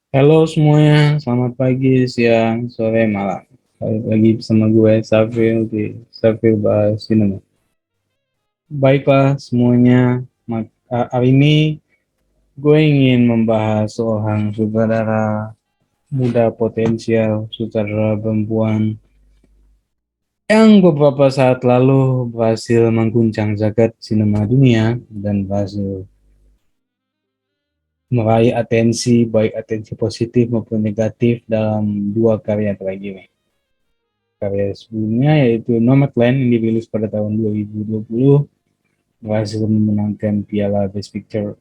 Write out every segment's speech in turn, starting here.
Halo semuanya, selamat pagi, siang, sore, malam. Balik lagi bersama gue, Safir, di Safir Bahas Cinema. Baiklah semuanya, hari ini gue ingin membahas seorang sutradara muda potensial, sutradara perempuan yang beberapa saat lalu berhasil mengguncang jagat sinema dunia dan berhasil meraih atensi, baik atensi positif maupun negatif dalam dua karya terakhir. Karya sebelumnya yaitu Nomadland yang dirilis pada tahun 2020 berhasil memenangkan piala Best Picture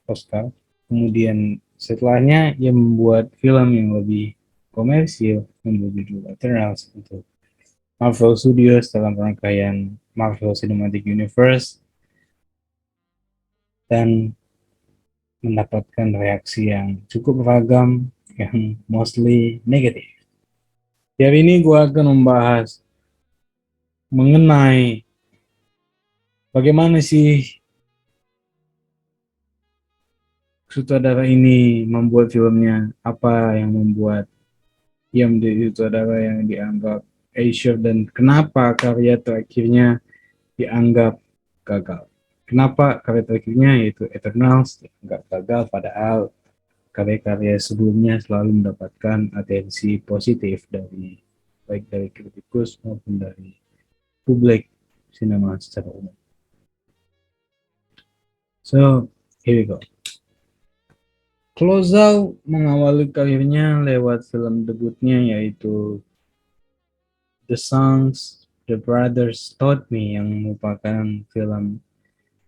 Oscar. Kemudian setelahnya ia membuat film yang lebih komersil yang berjudul Eternals untuk Marvel Studios dalam rangkaian Marvel Cinematic Universe dan mendapatkan reaksi yang cukup beragam yang mostly negatif. Hari ini gue akan membahas mengenai bagaimana sih sutradara ini membuat filmnya, apa yang membuat ia menjadi sutradara yang dianggap Asia dan kenapa karya terakhirnya dianggap gagal. Kenapa karya terakhirnya yaitu Eternals dianggap gagal padahal karya-karya sebelumnya selalu mendapatkan atensi positif dari baik dari kritikus maupun dari publik sinema secara umum. So, here we go. Clouzal mengawali karirnya lewat film debutnya yaitu The Songs The Brothers Taught Me yang merupakan film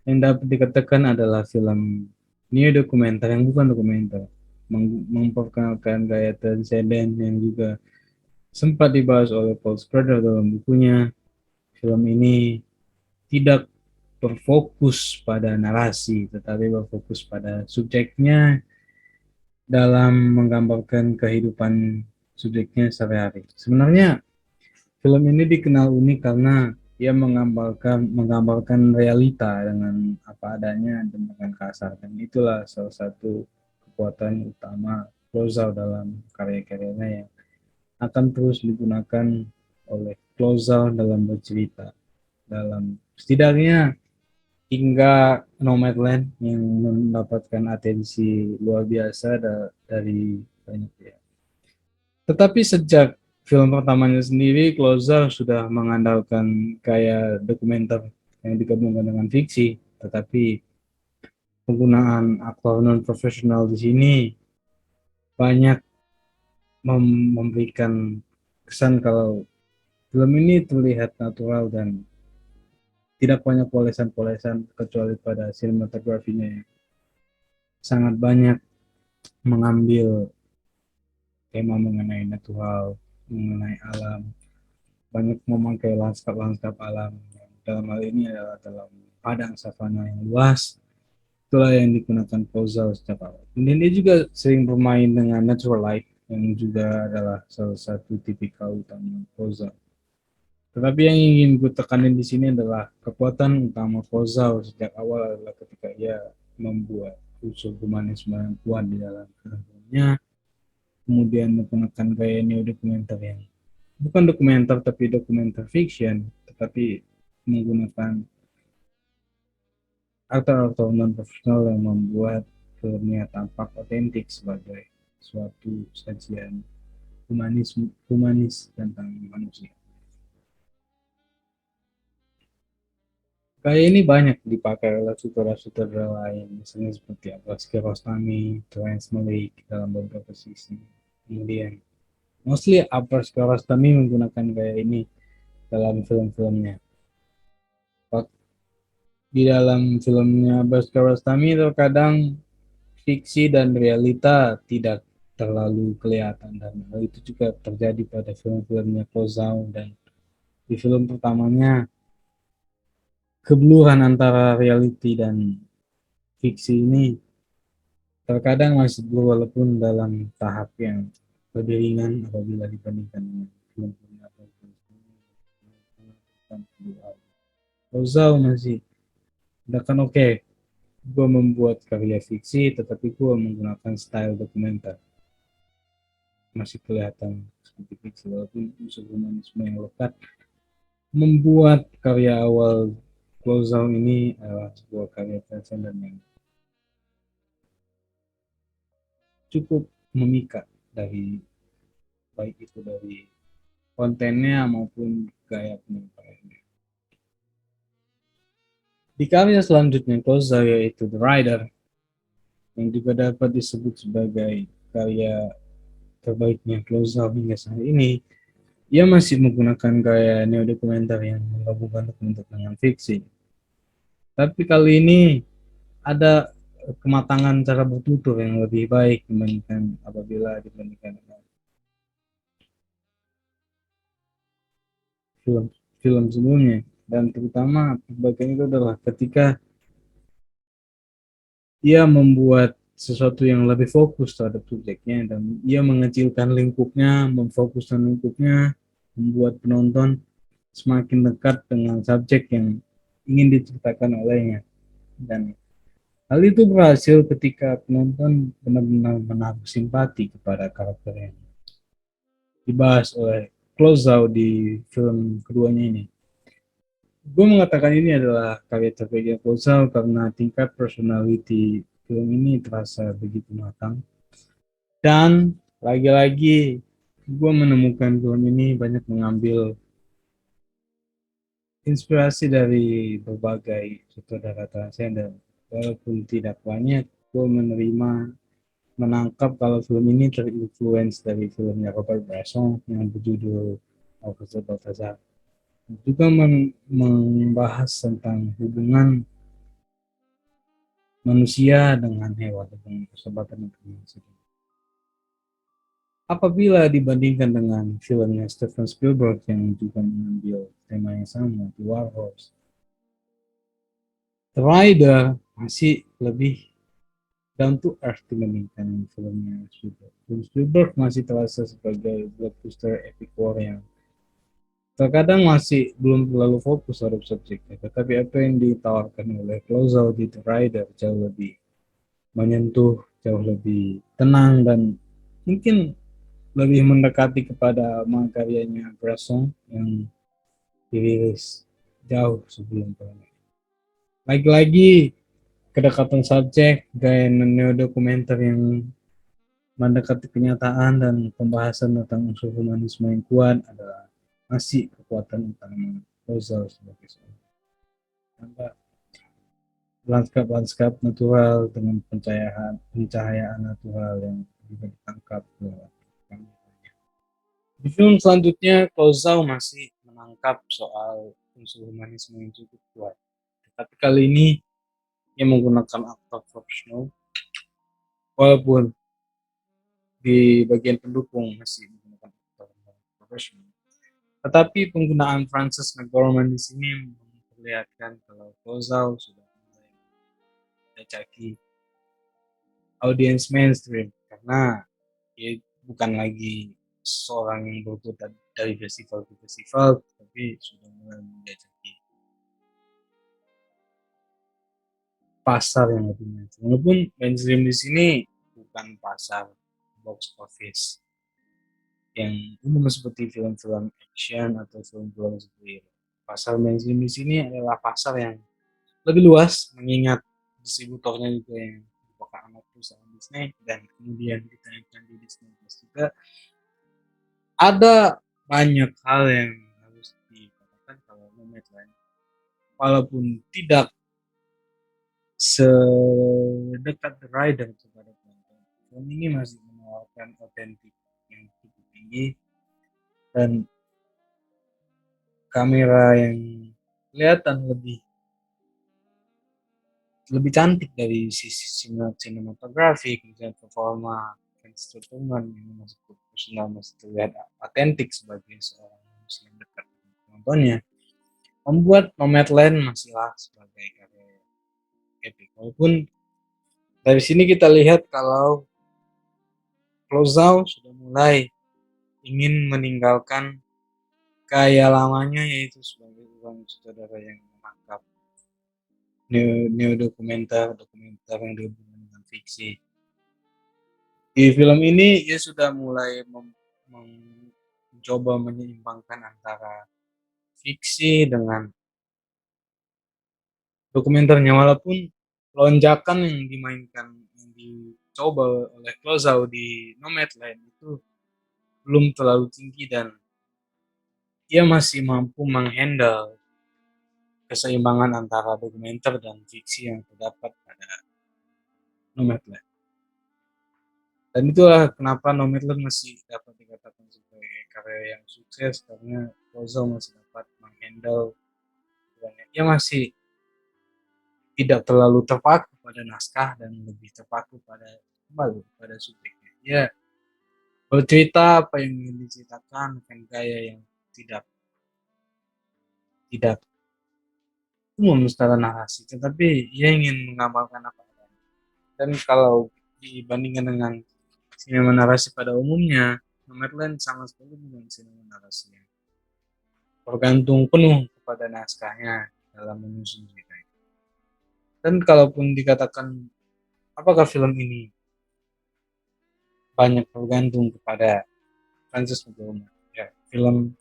yang dapat dikatakan adalah film neo dokumenter yang bukan dokumenter, memperkenalkan gaya transenden yang juga sempat dibahas oleh Paul Schrader dalam bukunya. Film ini tidak berfokus pada narasi tetapi berfokus pada subjeknya dalam menggambarkan kehidupan subjeknya sehari-hari. Sebenarnya film ini dikenal unik karena ia menggambarkan realita dengan apa adanya dan dengan kasar, dan itulah salah satu kekuatan utama Clouzal dalam karya-karyanya yang akan terus digunakan oleh Clouzal dalam bercerita, dalam setidaknya hingga Nomadland yang mendapatkan atensi luar biasa dari banyak pihak. Tetapi sejak film pertamanya sendiri, Closer sudah mengandalkan gaya dokumenter yang digabungkan dengan fiksi, tetapi penggunaan aktor non profesional di sini banyak memberikan kesan kalau film ini terlihat natural dan tidak banyak polesan-polesan kecuali pada sinematografinya yang sangat banyak mengambil tema mengenai natural, mengenai alam, banyak memakai lanskap-lanskap alam. Dalam hal ini adalah dalam padang savana yang luas, itulah yang digunakan Clouzal sejak awal. Kemudian dia juga sering bermain dengan natural light yang juga adalah salah satu tipikal utama Clouzal. Tetapi yang ingin gue tekanin di sini adalah kekuatan utama Clouzal sejak awal adalah ketika ia membuat unsur humanisme yang kuat di dalam filmnya, kemudian menggunakan gaya neo dokumenter yang bukan dokumenter tapi dokumenter fiction, tetapi menggunakan aktor-aktor non profesional yang membuat filmnya tampak otentik sebagai suatu sajian humanis tentang manusia. Gaya ini banyak dipakai oleh sutradara-sutradara lain, misalnya seperti Abbas Kiarostami, Terrence Malick dalam beberapa sisi. Kemudian, mostly Abbas Kiarostami menggunakan gaya ini dalam film-filmnya. Di dalam filmnya Abbas Kiarostami terkadang fiksi dan realita tidak terlalu kelihatan, dan hal itu juga terjadi pada film-filmnya Kozao. Dan di film pertamanya kebeluhan antara reality dan fiksi ini terkadang masih blur walaupun dalam tahap yang lebih ringan apabila dibandingkan dengan film-filmnya Kozao. Masih kan oke, gue membuat karya fiksi tetapi gue menggunakan style dokumenter. masih kelihatan seperti fiksi, walaupun unsur humanisme yang lekat membuat karya awal Closeout ini adalah sebuah karya transenden yang cukup memikat dari baik itu dari kontennya maupun gaya penyampaiannya. Di karya selanjutnya Closeout yaitu The Rider yang juga dapat disebut sebagai karya terbaiknya Closeout hingga saat ini. Ia masih menggunakan gaya neodokumenter yang menggabungkan dokumenter dengan fiksi. Tapi kali ini ada kematangan cara bertutur yang lebih baik dibandingkan dengan film film sebelumnya, dan terutama perbaikan itu adalah ketika ia membuat sesuatu yang lebih fokus terhadap subjeknya dan ia mengecilkan lingkupnya, memfokuskan lingkupnya, membuat penonton semakin dekat dengan subjek yang ingin diceritakan olehnya. Dan hal itu berhasil ketika penonton benar-benar menaruh simpati kepada karakter yang dibahas oleh Closeout di film keduanya ini. Gue mengatakan ini adalah karya terbaik Closeout karena tingkat personality film ini terasa begitu matang. Dan lagi-lagi gue menemukan film ini banyak mengambil inspirasi dari berbagai sutradara transenden. Walaupun tidak banyak, gue menangkap kalau film ini terinfluence dari filmnya Robert Bresson yang berjudul Officer Balthazar. Juga membahas tentang hubungan manusia dengan hewan, dengan persahabatan dengan manusia. Apabila dibandingkan dengan filmnya Steven Spielberg yang juga mengambil tema yang sama, The War Horse, The Rider masih lebih down to earth dibandingkan filmnya Spielberg. Film Spielberg masih terasa sebagai blockbuster epic war yang terkadang masih belum terlalu fokus terhadap subjeknya, tetapi apa yang ditawarkan oleh Closeout di The Rider jauh lebih menyentuh, jauh lebih tenang, dan mungkin lebih mendekati kepada karyanya Bresson yang dirilis jauh sebelum filmnya. Lagi-lagi kedekatan subjek, gaya neo-dokumenter yang mendekati kenyataan, dan pembahasan tentang unsur humanisme yang kuat adalah masih kekuatan utama Closeout sebagai seorang lanskap natural dengan pencahayaan natural yang juga ditangkap lewat kameranya. Di film selanjutnya, Closeout masih menangkap soal unsur humanisme yang cukup kuat. Tetapi kali ini ia menggunakan aktor profesional, walaupun di bagian pendukung masih menggunakan aktor profesional. Tetapi penggunaan Frances McDormand di sini memperlihatkan kalau Closeout sudah mulai mendekati audiens mainstream karena dia bukan lagi seorang yang berbuat dari festival ke festival, tapi sudah mulai menjajaki pasar yang lebih mainstream. Walaupun mainstream di sini bukan pasar box office yang umum seperti film-film action atau film-film superhero. Pasar mainstream di sini adalah pasar yang lebih luas, mengingat distributornya juga yang merupakan anak perusahaan Disney, dan kemudian ditayangkan di Disney Plus juga. Ada banyak hal yang harus dikatakan kalau Nomadland, walaupun tidak sedekat The Rider kepada penonton, film ini masih menawarkan otentik yang cukup tinggi dan kamera yang kelihatan lebih cantik dari sisi sinematografi, kemudian performa instrumen yang masih profesional, masih terlihat otentik sebagai seorang manusia yang dekat dengan penontonnya, membuat Nomadland masihlah sebagai karya epic. Walaupun dari sini kita lihat kalau Closeout sudah mulai ingin meninggalkan gaya lamanya, yaitu sebagai seorang sutradara yang menangkap neo dokumenter yang dihubungkan dengan fiksi. Di film ini ia sudah mulai mencoba menyeimbangkan antara fiksi dengan dokumenternya, walaupun lonjakan yang dimainkan yang dicoba oleh Clouseau di Nomadland itu belum terlalu tinggi dan ia masih mampu menghandle keseimbangan antara dokumenter dan fiksi yang terdapat pada Nomadland. Dan itulah kenapa Nomadland masih dapat dikatakan sebagai karya yang sukses, karena Clouseau masih dapat menghandle, ia masih tidak terlalu terpaku pada naskah dan lebih terpaku pada subjeknya. Ya, bercerita apa yang ingin diceritakan dengan gaya yang tidak tidak umum secara narasi, tetapi ia ingin mengamalkan apa adanya. Dan kalau dibandingkan dengan sinema narasi pada umumnya, Nomadland sama sekali bukan sinema narasi yang bergantung penuh kepada naskahnya dalam menyusun cerita. Dan kalaupun dikatakan apakah film ini banyak bergantung kepada Francis McDormand, ya film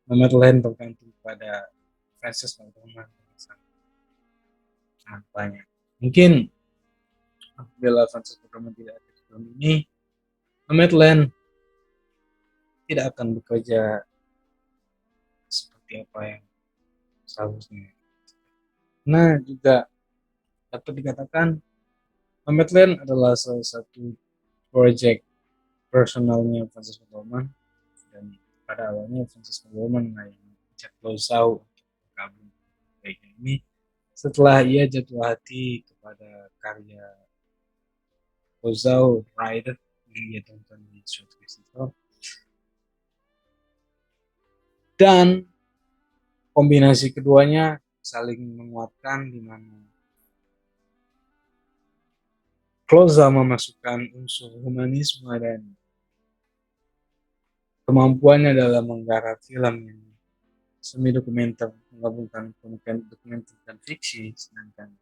Nomadland bergantung kepada Francis McDormand sangat banyak. Mungkin apabila Francis McDormand tidak ada di film ini, Nomadland tidak akan bekerja seperti apa yang seharusnya. Nah, juga dapat dikatakan Nomadland adalah salah satu proyek personalnya Francis McDormand, dan pada awalnya Francis McDormand yang mengajak Clouseau untuk bergabung proyek ini setelah ia jatuh hati kepada karya Clouseau Rider yang ia tonton di Short Festival, dan kombinasi keduanya saling menguatkan di mana Clouseau memasukkan unsur humanisme dan kemampuannya dalam menggarap film yang semi dokumenter, menggabungkan dokumenter dan fiksi, sedangkan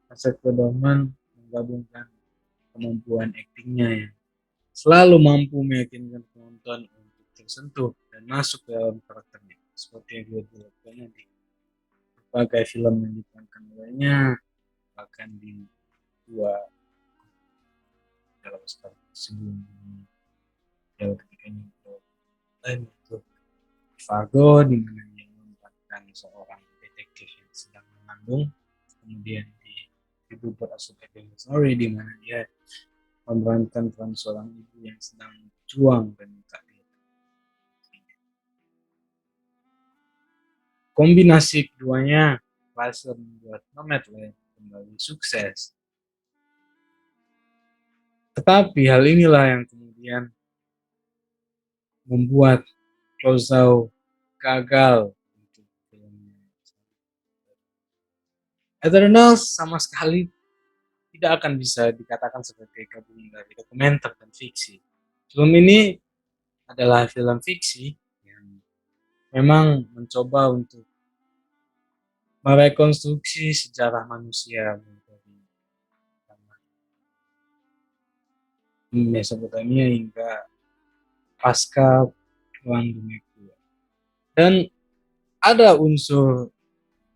Francis McDormand menggabungkan kemampuan aktingnya yang selalu mampu meyakinkan penonton untuk tersentuh dan masuk ke dalam karakternya, seperti yang dia dilakukannya di berbagai film yang diperankan olehnya, bahkan di dua dalam Oscar sebelum dia ketika lain itu Fargo, di mana dia merupakan seorang detektif yang sedang mengandung, kemudian di Bluebird Astronaut Story di mana dia memerankan peran seorang ibu yang sedang berjuang dan minta dia. Kombinasi keduanya berhasil membuat Nomadland kembali sukses. Tetapi hal inilah yang kemudian membuat Clouseau gagal untuk filmnya. Eternals sama sekali tidak akan bisa dikatakan sebagai gabungan dari dokumenter dan fiksi. Film ini adalah film fiksi yang memang mencoba untuk merekonstruksi sejarah manusia dari Mesopotamia hingga pasca Perang Dunia Kedua. Dan ada unsur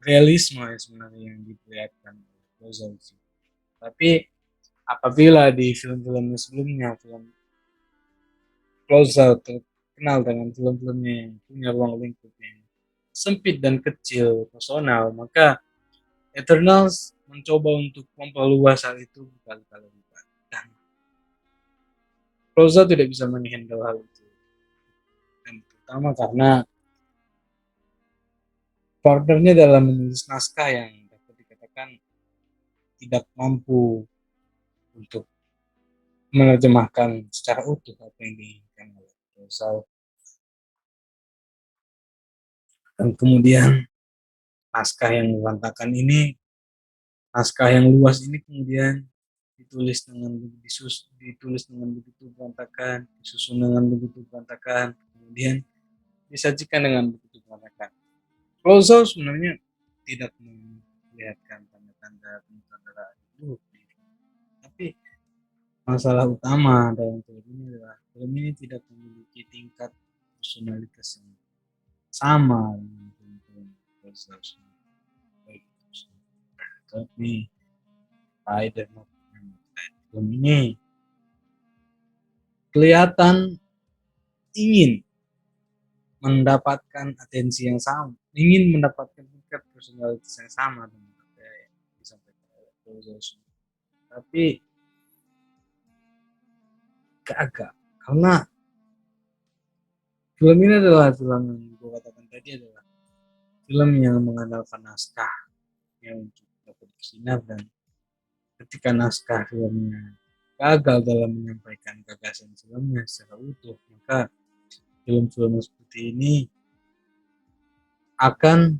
realisme sebenarnya yang diperlihatkan oleh Clouseau. Tapi apabila di film-filmnya sebelumnya, film Clouseau terkenal dengan film-filmnya yang punya ruang lingkup yang sempit dan kecil, personal, maka Eternals mencoba untuk memperluas hal itu berkali-kali lipat. Dan Clouseau tidak bisa menghandle hal itu. Dan terutama karena partnernya dalam menulis naskah yang dapat dikatakan tidak mampu untuk menerjemahkan secara utuh apa yang diinginkan oleh Clouseau. Dan kemudian naskah yang berantakan ini, naskah yang luas ini kemudian ditulis dengan begitu berantakan, disusun dengan begitu berantakan, kemudian disajikan dengan begitu berantakan. Clouseau sebenarnya tidak melihatkan tanda-tanda penyutradaraan buruk, tapi Masalah utama dalam film ini adalah film ini tidak memiliki tingkat personalitas yang sama dengan film-film Reservoir, baik itu tapi Spider maupun film ini kelihatan ingin mendapatkan atensi yang sama, ingin mendapatkan tingkat personalitas yang sama dengan apa yang disampaikan oleh Reservoir. Tapi gagal karena film ini adalah film yang gue katakan tadi adalah film yang mengandalkan naskah yang untuk dapat bersinar, dan ketika naskah filmnya gagal dalam menyampaikan gagasan filmnya secara utuh, maka film-film seperti ini akan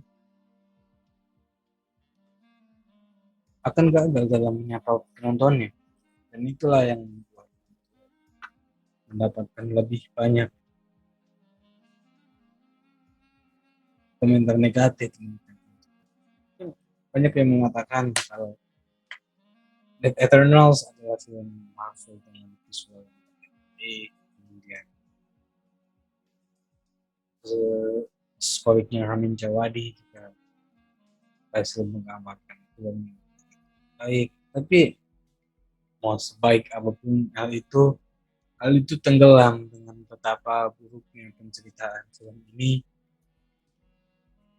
gagal dalam menyapa penontonnya, dan itulah yang membuat mendapatkan lebih banyak komentar negatif. Banyak yang mengatakan kalau Dead Eternals adalah film Marvel dengan visual yang baik, kemudian sebaliknya Ramin Djawadi juga berhasil menggambarkan film yang baik. Tapi mau sebaik apapun hal itu tenggelam dengan betapa buruknya penceritaan film ini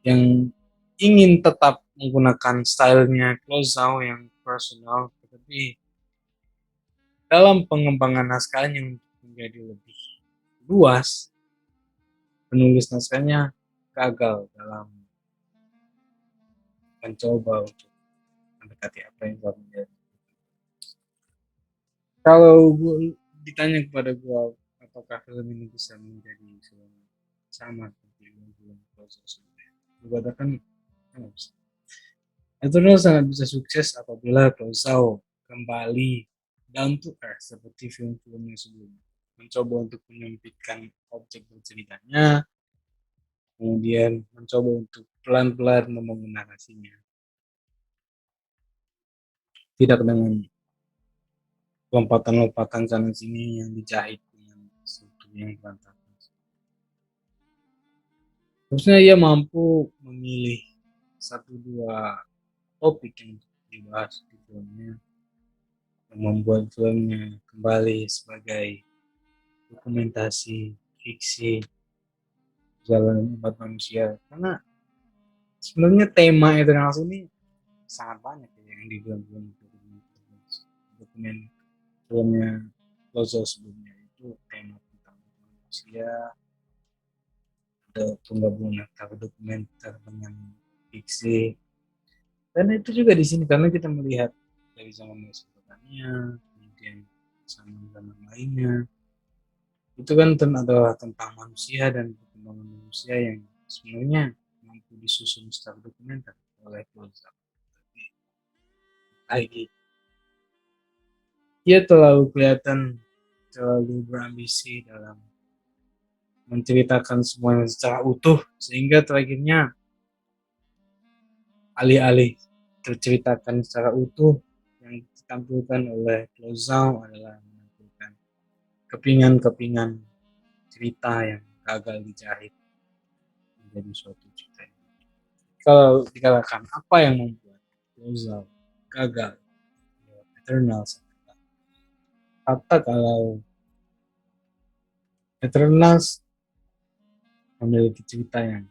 yang ingin tetap menggunakan stylenya Clouzao yang personal, tetapi dalam pengembangan naskahnya untuk menjadi lebih luas, penulis naskahnya gagal dalam mencoba untuk mendekati apa yang telah menjadi. Kalau ditanya kepada gue apakah film ini bisa menjadi film sama seperti film Closer sebelumnya, gue katakan bisa. Eternal sangat bisa sukses apabila Clouzao kembali down to earth seperti film-filmnya sebelumnya, mencoba untuk menyempitkan objek berceritanya, kemudian mencoba untuk pelan-pelan membangun narasinya, tidak dengan lompatan-lompatan sana sini yang dijahit dengan struktur yang berantakan. Harusnya ia mampu memilih satu dua topik yang dibahas di filmnya, yang membuat filmnya kembali sebagai dokumentasi fiksi jalan umat manusia, karena sebenarnya tema Eternals ini sangat banyak ya yang dibilang dokumen filmnya Lozo sebelumnya itu tema tentang manusia, ada penggabungan antara dokumenter dengan fiksi, dan itu juga di sini karena kita melihat dari zaman Mesopotamia, kemudian zaman-zaman lainnya, itu kan adalah tentang manusia dan perkembangan manusia yang sebenarnya mampu disusun secara dokumenter oleh Clouzao. Tapi lagi dia terlalu berambisi dalam menceritakan semuanya secara utuh, sehingga terakhirnya alih-alih terceritakan secara utuh, yang ditampilkan oleh Clouzao adalah menampilkan kepingan-kepingan cerita yang gagal dijahit menjadi suatu cerita. Kalau dikatakan apa yang membuat Clouzao gagal Eternals, kata kalau Eternals memiliki cerita yang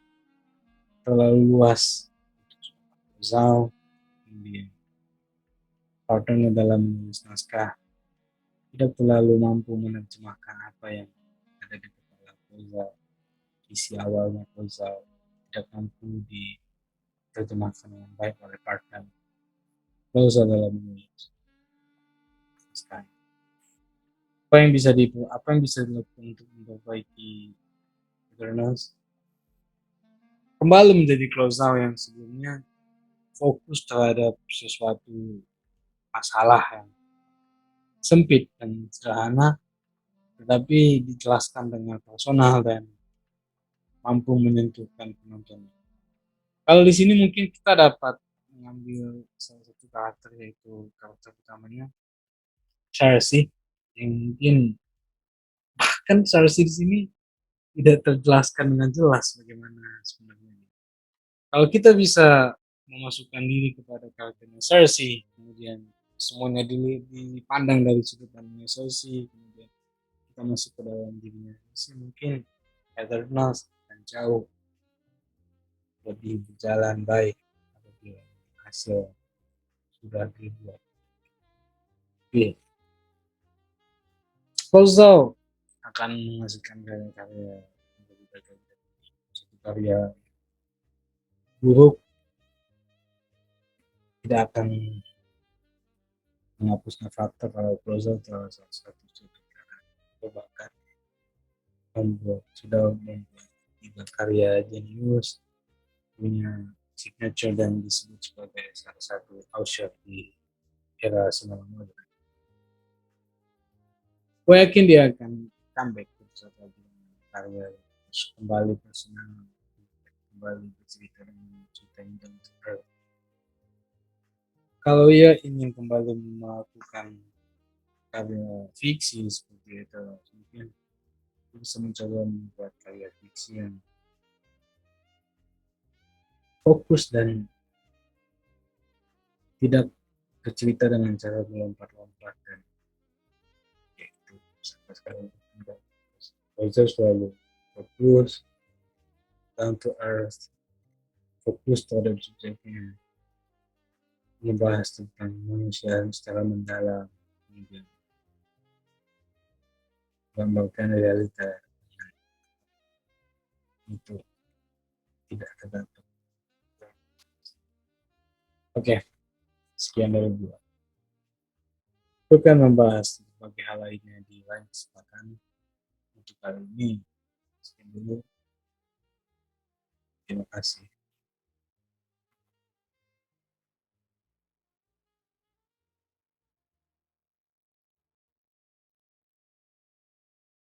terlalu luas untuk Clouzao, kemudian partnernya dalam menulis naskah tidak terlalu mampu menerjemahkan apa yang ada di kepala Clouzao. Isi awalnya Clouzao tidak mampu diterjemahkan dengan baik oleh partner Clouzao dalam menulis naskah. Apa yang bisa dilakukan untuk memperbaiki Eternals? Kembali menjadi Clouzao yang sebelumnya fokus terhadap sesuatu masalah yang sempit dan sederhana, tetapi dijelaskan dengan personal dan mampu menyentuhkan penonton. Kalau di sini mungkin kita dapat mengambil salah satu karakter, yaitu karakter utamanya Cersei. yang mungkin kan Cersei di sini tidak terjelaskan dengan jelas bagaimana sebenarnya. Kalau kita bisa memasukkan diri kepada karakternya Cersei, kemudian semuanya dipandang dari sudut pandangnya Cersei, kemudian kita masuk ke dalam dirinya sih mungkin Eternals akan jauh lebih berjalan baik apabila hasil sudah dibuat. Oke, Kozo akan menghasilkan karya-karya satu karya buruk tidak akan menghapuskan fakta kalau Kozo adalah salah satu sutradara bahkan sudah membuat karya jenius, punya signature dan disebut sebagai salah satu author di era sinema modern. Gue yakin dia akan comeback suatu saat lagi dengan karya terus kembali personal, kembali bercerita dengan cerita yang dan kalau ia ingin kembali melakukan karya fiksi seperti itu, mungkin bisa mencoba membuat karya fiksi yang fokus dan tidak bercerita dengan cara melompat-lompat dan itu sampai sekarang tidak. Saya selalu fokus down to earth, fokus terhadap subjeknya, membahas tentang manusia secara mendalam, kemudian menggambarkan realita itu tidak tergantung. Oke, sekian dari gua. Bukan membahas berbagai hal lainnya di lain kesempatan. Untuk kali ini, sekian dulu. Terima kasih.